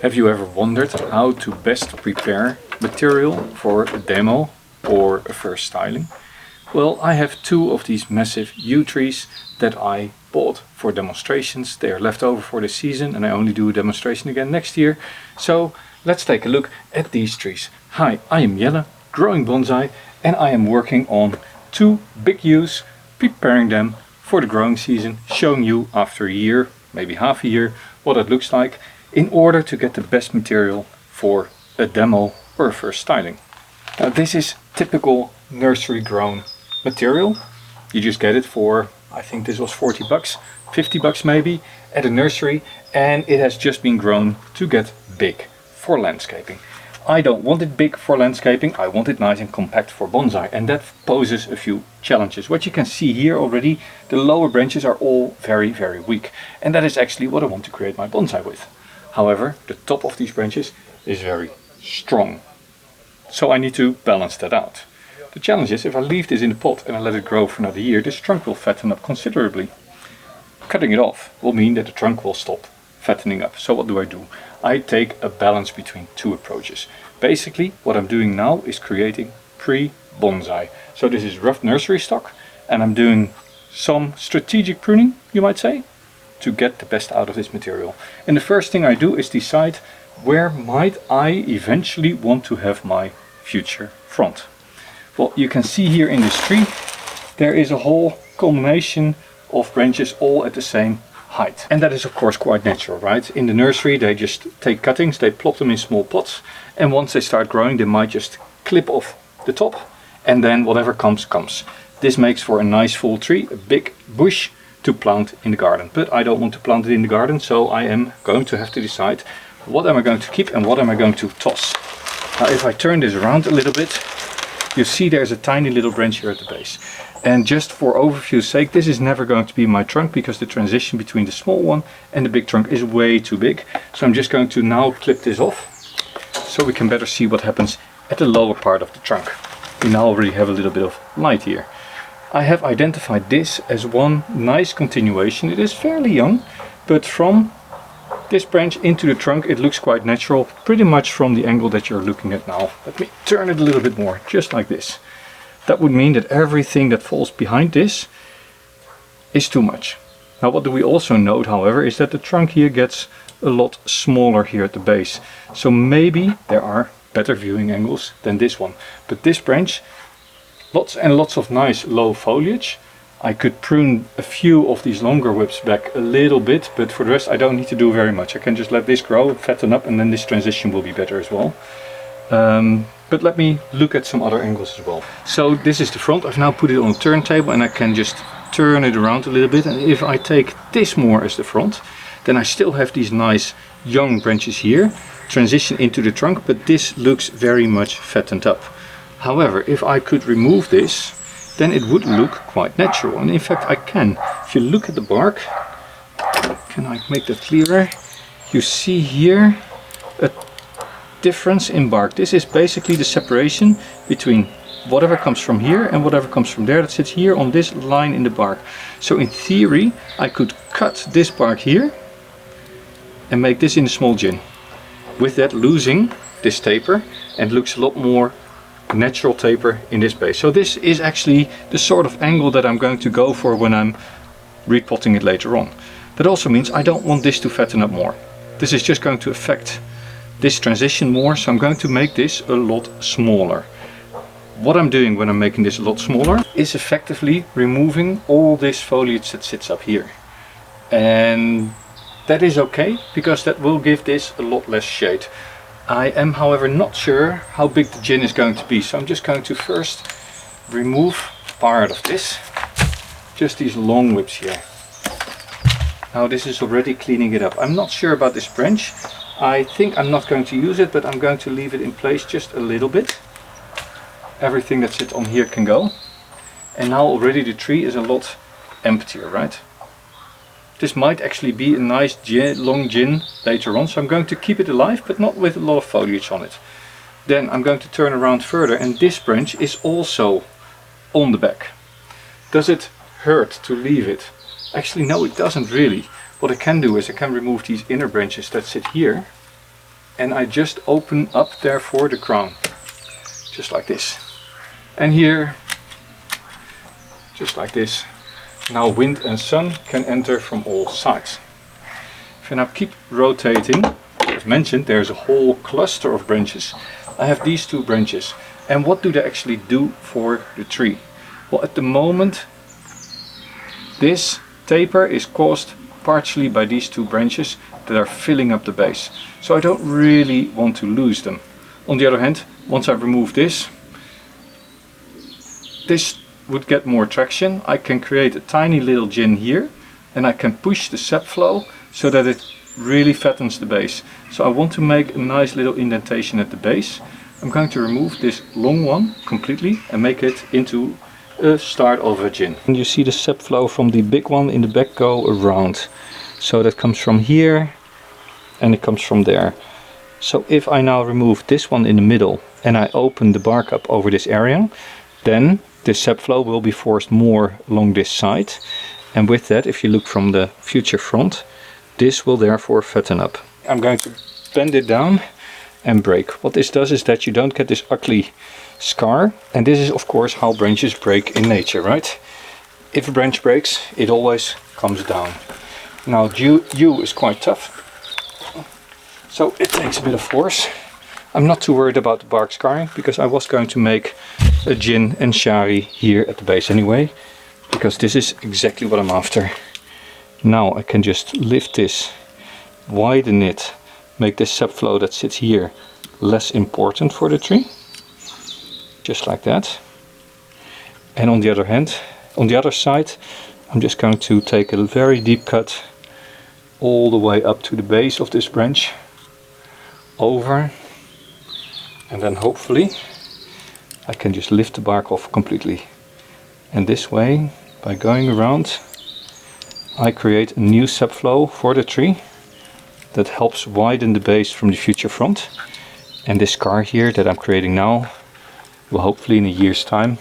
Have you ever wondered how to best prepare material for a demo or a first styling? Well, I have two of these massive yew trees that I bought for demonstrations. They are left over for this season and I only do a demonstration again next year. So let's take a look at these trees. Hi, I am Jelle, growing bonsai, and I am working on two big yews, preparing them for the growing season, showing you after a year, maybe half a year, what it looks like, in order to get the best material for a demo or a first styling. Now this is typical nursery grown material. You just get it for, I think this was 40 bucks, 50 bucks maybe, at a nursery, and it has just been grown to get big for landscaping. I don't want it big for landscaping, I want it nice and compact for bonsai, and that poses a few challenges. What you can see here already, the lower branches are all very weak, and that is actually what I want to create my bonsai with. However, the top of these branches is very strong, so I need to balance that out. The challenge is, if I leave this in the pot and I let it grow for another year, this trunk will fatten up considerably. Cutting it off will mean that the trunk will stop fattening up. So what do? I take a balance between two approaches. Basically, what I'm doing now is creating pre-bonsai. So this is rough nursery stock, and I'm doing some strategic pruning, you might say, to get the best out of this material. And the first thing I do is decide where might I eventually want to have my future front. Well, you can see here in this tree there is a whole combination of branches all at the same height. And that is of course quite natural, right? In the nursery they just take cuttings, they plop them in small pots, and once they start growing they might just clip off the top, and then whatever comes. This makes for a nice full tree, a big bush to plant in the garden. But I don't want to plant it in the garden, so I am going to have to decide what am I going to keep and what am I going to toss. Now if I turn this around a little bit, you see there's a tiny little branch here at the base. And just for overview's sake, this is never going to be my trunk because the transition between the small one and the big trunk is way too big. So I'm just going to now clip this off so we can better see what happens at the lower part of the trunk. We now already have a little bit of light here. I have identified this as one nice continuation. It is fairly young, but from this branch into the trunk it looks quite natural, pretty much from the angle that you're looking at now. Let me turn it a little bit more, just like this. That would mean that everything that falls behind this is too much. Now what do we also note, however, is that the trunk here gets a lot smaller here at the base. So maybe there are better viewing angles than this one. But this branch, lots and lots of nice low foliage. I could prune a few of these longer whips back a little bit, but for the rest I don't need to do very much. I can just let this grow, fatten up, and then this transition will be better as well. But let me look at some other angles as well. So this is the front. I've now put it on a turntable and I can just turn it around a little bit. And if I take this more as the front, then I still have these nice young branches here, transition into the trunk, but this looks very much fattened up. However, if I could remove this, then it would look quite natural. And in fact I can. If you look at the bark, can I make that clearer? You see here a difference in bark. This is basically the separation between whatever comes from here and whatever comes from there that sits here on this line in the bark. So in theory I could cut this bark here and make this in a small gin, with that losing this taper, and looks a lot more natural taper in this base. So this is actually the sort of angle that I'm going to go for when I'm repotting it later on. That also means I don't want this to fatten up more. This is just going to affect this transition more, so I'm going to make this a lot smaller. What I'm doing when I'm making this a lot smaller is effectively removing all this foliage that sits up here. And that is okay, because that will give this a lot less shade. I am however not sure how big the gin is going to be, so I'm just going to first remove part of this, just these long whips here. Now this is already cleaning it up. I'm not sure about this branch. I think I'm not going to use it, but I'm going to leave it in place just a little bit. Everything that sits on here can go. And now already the tree is a lot emptier, right? This might actually be a nice long gin later on, so I'm going to keep it alive, but not with a lot of foliage on it. Then I'm going to turn around further, and this branch is also on the back. Does it hurt to leave it? Actually no, it doesn't really. What I can do is I can remove these inner branches that sit here, and I just open up therefore the crown, just like this. And here, just like this. Now wind and sun can enter from all sides. If I now keep rotating, as mentioned, there's a whole cluster of branches. I have these 2 branches. And what do they actually do for the tree? Well, at the moment, this taper is caused partially by these 2 branches that are filling up the base. So I don't really want to lose them. On the other hand, once I remove this would get more traction. I can create a tiny little gin here, and I can push the sap flow so that it really fattens the base. So I want to make a nice little indentation at the base. I'm going to remove this long one completely and make it into a start of a gin. And you see the sap flow from the big one in the back go around. So that comes from here and it comes from there. So if I now remove this one in the middle and I open the bark up over this area, then the sap flow will be forced more along this side. And with that, if you look from the future front, this will therefore fatten up. I'm going to bend it down and break. What this does is that you don't get this ugly scar, and this is of course how branches break in nature, right? If a branch breaks, it always comes down. Now yew is quite tough, so it takes a bit of force. I'm not too worried about the bark scarring, because I was going to make a gin and shari here at the base anyway, because this is exactly what I'm after. Now I can just lift this, widen it, make this sap flow that sits here less important for the tree, just like that. And on the other hand, on the other side, I'm just going to take a very deep cut all the way up to the base of this branch, over, and then hopefully I can just lift the bark off completely. And this way, by going around, I create a new sap flow for the tree that helps widen the base from the future front. And this scar here that I'm creating now will hopefully in a year's time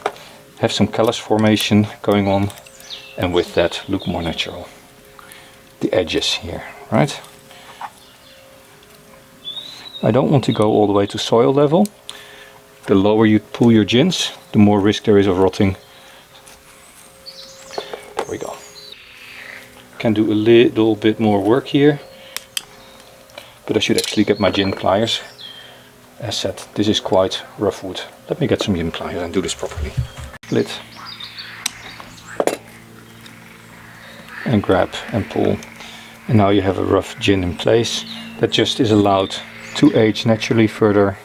have some callus formation going on, and with that look more natural. The edges here, right? I don't want to go all the way to soil level. The lower you pull your gins, the more risk there is of rotting. There we go. Can do a little bit more work here, but I should actually get my gin pliers. As said, this is quite rough wood. Let me get some gin pliers and do this properly. Split and grab and pull, and now you have a rough gin in place that just is allowed to age naturally further.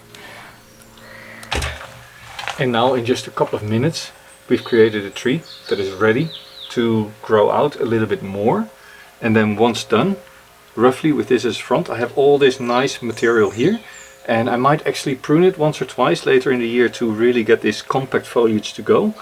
And now in just a couple of minutes we've created a tree that is ready to grow out a little bit more. And then once done, roughly with this as front, I have all this nice material here, and I might actually prune it once or twice later in the year to really get this compact foliage to go.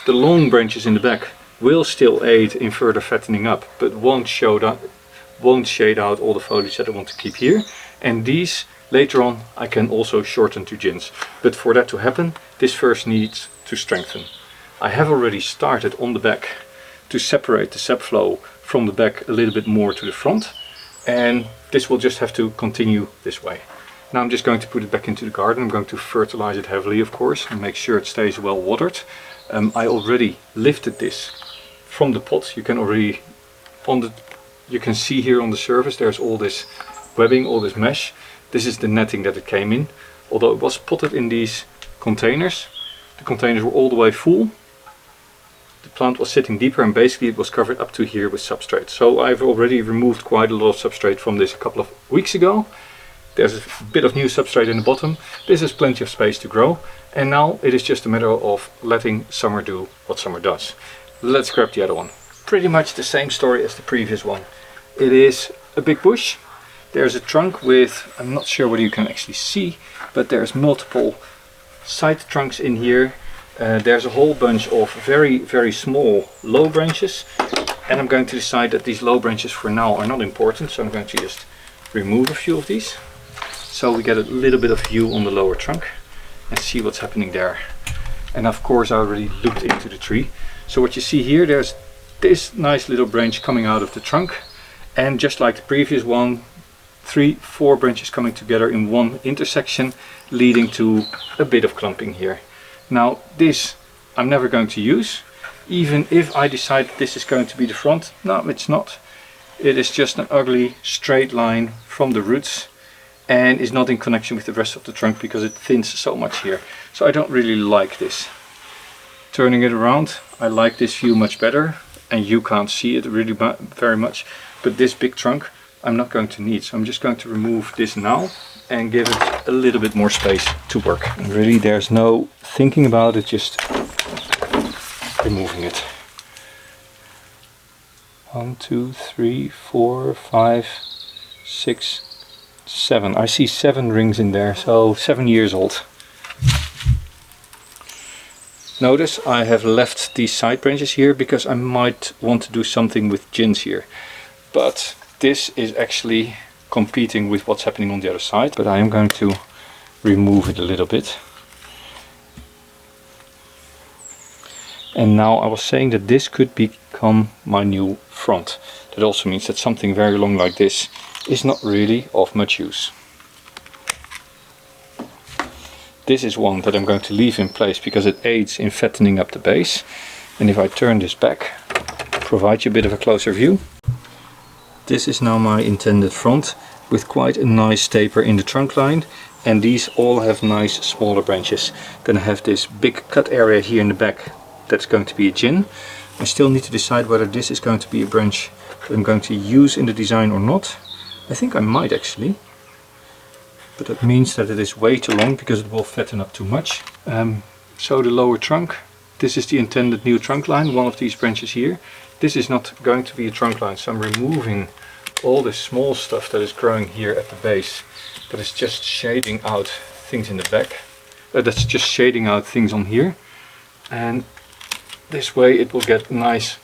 The long branches in the back will still aid in further fattening up, but won't shade out all the foliage that I want to keep here. And these later on I can also shorten to gins, but for that to happen, this first needs to strengthen. I have already started on the back to separate the sap flow from the back a little bit more to the front, and this will just have to continue this way. Now I'm just going to put it back into the garden. I'm going to fertilize it heavily, of course, and make sure it stays well watered. I already lifted this from the pot. You can already you can see here on the surface there's all this webbing, all this mesh. This is the netting that it came in. Although it was potted in these containers, the containers were all the way full. The plant was sitting deeper, and basically it was covered up to here with substrate. So I've already removed quite a lot of substrate from this a couple of weeks ago. There's a bit of new substrate in the bottom. This has plenty of space to grow, and now it is just a matter of letting summer do what summer does. Let's grab the other one. Pretty much the same story as the previous one. It is a big bush. There's a trunk with, I'm not sure whether you can actually see, but there's multiple side trunks in here. There's a whole bunch of very small low branches, and I'm going to decide that these low branches for now are not important, so I'm going to just remove a few of these, so we get a little bit of view on the lower trunk and see what's happening there. And of course I already looked into the tree. So what you see here, there's this nice little branch coming out of the trunk, and just like the previous one, 3, 4 branches coming together in one intersection, leading to a bit of clumping here. Now this I'm never going to use, even if I decide this is going to be the front. No, it's not. It is just an ugly straight line from the roots and is not in connection with the rest of the trunk because it thins so much here. So I don't really like this. Turning it around, I like this view much better, and you can't see it really very much, but this big trunk I'm not going to need. So I'm just going to remove this now and give it a little bit more space to work. And really there's no thinking about it, just removing it. 1, 2, 3, 4, 5, 6, 7. I see 7 rings in there, so 7 years old. Notice I have left these side branches here because I might want to do something with gins here. But this is actually competing with what's happening on the other side. But I am going to remove it a little bit. And now I was saying that this could become my new front. That also means that something very long like this is not really of much use. This is one that I'm going to leave in place because it aids in fattening up the base. And if I turn this back, provide you a bit of a closer view. This is now my intended front with quite a nice taper in the trunk line. And these all have nice smaller branches. Then I have this big cut area here in the back. That's going to be a gin. I still need to decide whether this is going to be a branch that I'm going to use in the design or not. I think I might actually. But that means that it is way too long because it will fatten up too much. So the lower trunk. This is the intended new trunk line, one of these branches here. This is not going to be a trunk line, so I'm removing all this small stuff that is growing here at the base. That is just shading out things in the back. That's just shading out things on here. And this way it will get nice,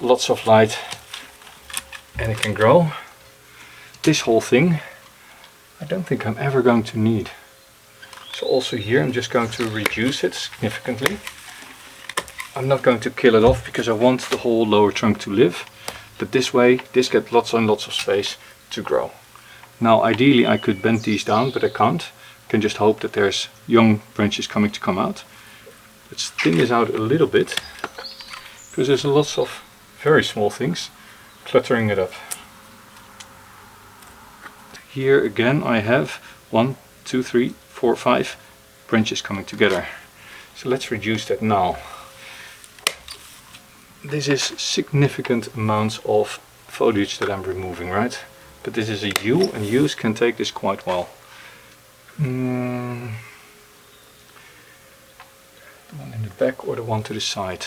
lots of light, and it can grow. This whole thing I don't think I'm ever going to need. So also here I'm just going to reduce it significantly. I'm not going to kill it off because I want the whole lower trunk to live. But this way this gets lots and lots of space to grow. Now ideally I could bend these down, but I can't. I can just hope that there's young branches coming to come out. Let's thin this out a little bit, because there's lots of very small things cluttering it up. Here again I have 1, 2, 3, 4, 5 branches coming together. So let's reduce that now. This is significant amounts of foliage that I'm removing, right? But this is a yew, and yews can take this quite well. The one in the back or the one to the side?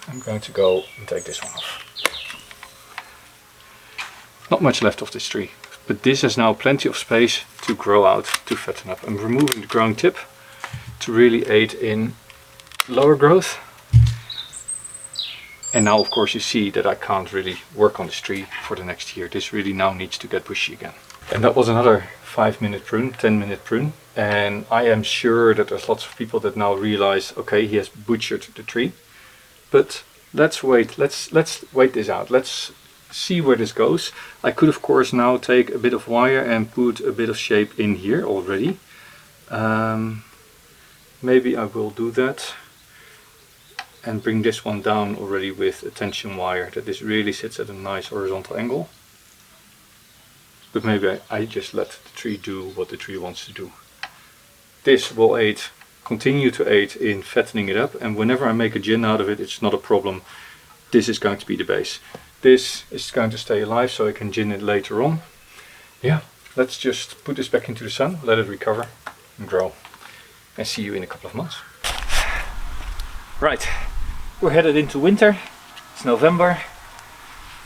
I'm going to go and take this one off. Not much left of this tree, but this has now plenty of space to grow out, to fatten up. I'm removing the growing tip to really aid in lower growth. And now of course you see that I can't really work on this tree for the next year. This really now needs to get bushy again. And that was another 5-minute prune, 10-minute prune. And I am sure that there's lots of people that now realize, okay, he has butchered the tree. But let's wait, let's wait this out. Let's see where this goes. I could of course now take a bit of wire and put a bit of shape in here already. Maybe I will do that. And bring this one down already with a tension wire, that this really sits at a nice horizontal angle. But maybe I just let the tree do what the tree wants to do. This will continue to aid in fattening it up, and whenever I make a gin out of it, it's not a problem. This is going to be the base. This is going to stay alive so I can gin it later on. Yeah, let's just put this back into the sun, let it recover and grow, and see you in a couple of months. Right, we're headed into winter. It's November,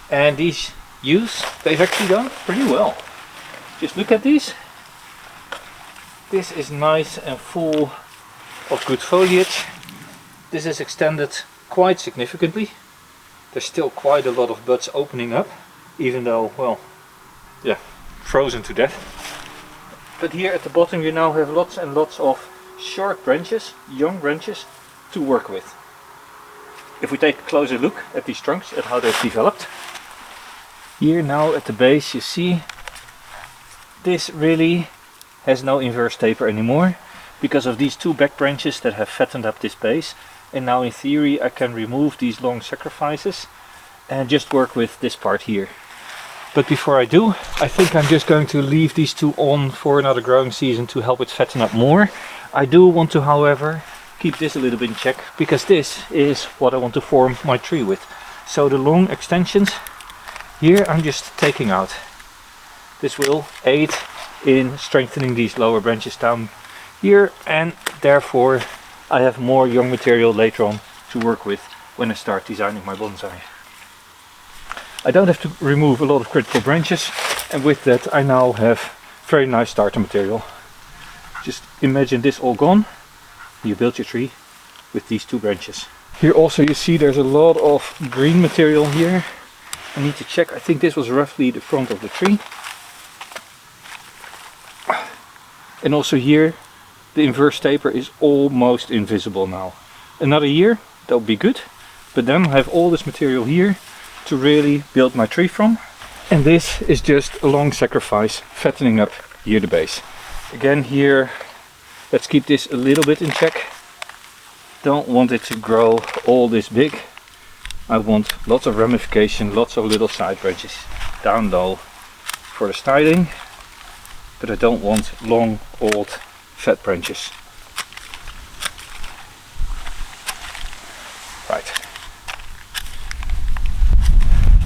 and these yews, they've actually done pretty well. Just look at these. This is nice and full of good foliage. This is extended quite significantly. There's still quite a lot of buds opening up, even though, well, yeah, frozen to death. But here at the bottom you now have lots and lots of short branches, young branches, to work with. If we take a closer look at these trunks, at how they've developed, Here now at the base you see this really has no inverse taper anymore because of these two back branches that have fattened up this base. And now in theory I can remove these long sacrifices and just work with this part here. But before I do, I think I'm just going to leave these two on for another growing season to help it fatten up more. I do want to, however, keep this a little bit in check because this is what I want to form my tree with. So the long extensions here I'm just taking out. This will aid in strengthening these lower branches down here, and therefore I have more young material later on to work with when I start designing my bonsai. I don't have to remove a lot of critical branches, and with that I now have very nice starter material. Just imagine this all gone. You build your tree with these two branches. Here also you see there's a lot of green material here. I need to check, I think this was roughly the front of the tree. And also here the inverse taper is almost invisible now. Another year, that would be good. But then I have all this material here to really build my tree from. And this is just a long sacrifice, fattening up here the base. Again here, let's keep this a little bit in check. Don't want it to grow all this big. I want lots of ramification, lots of little side branches down low for the styling. But I don't want long, old, fat branches. Right.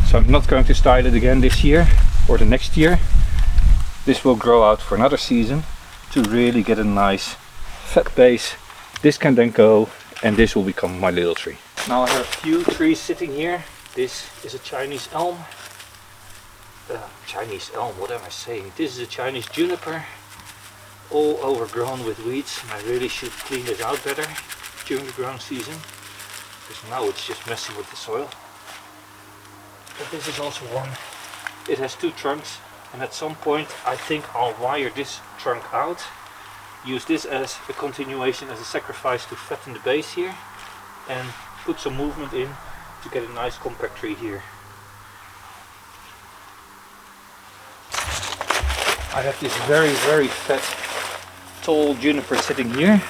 So I'm not going to style it again this year or the next year. This will grow out for another season to really get a nice fat base. This can then go and this will become my little tree. Now I have a few trees sitting here. This is a Chinese elm. What am I saying? This is a Chinese juniper, all overgrown with weeds. I really should clean this out better during the growing season, because now it's just messing with the soil. But this is also one. It has two trunks, and at some point I think I'll wire this trunk out, use this as a continuation, as a sacrifice to fatten the base here, and put some movement in to get a nice compact tree here. I have this very fat tall juniper sitting here.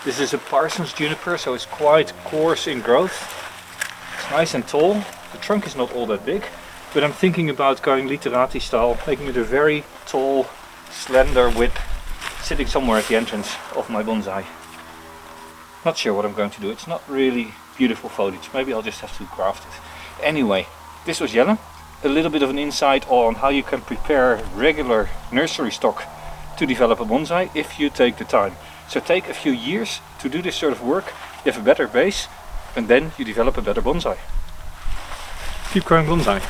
This is a Parsons juniper, so it's quite coarse in growth. It's nice and tall. The trunk is not all that big, but I'm thinking about going literati style, making it a very tall, slender whip sitting somewhere at the entrance of my bonsai. Not sure what I'm going to do. It's not really beautiful foliage. Maybe I'll just have to graft it. Anyway, this was Jelle. A little bit of an insight on how you can prepare regular nursery stock to develop a bonsai if you take the time. So take a few years to do this sort of work, you have a better base, and then you develop a better bonsai. Keep growing bonsai.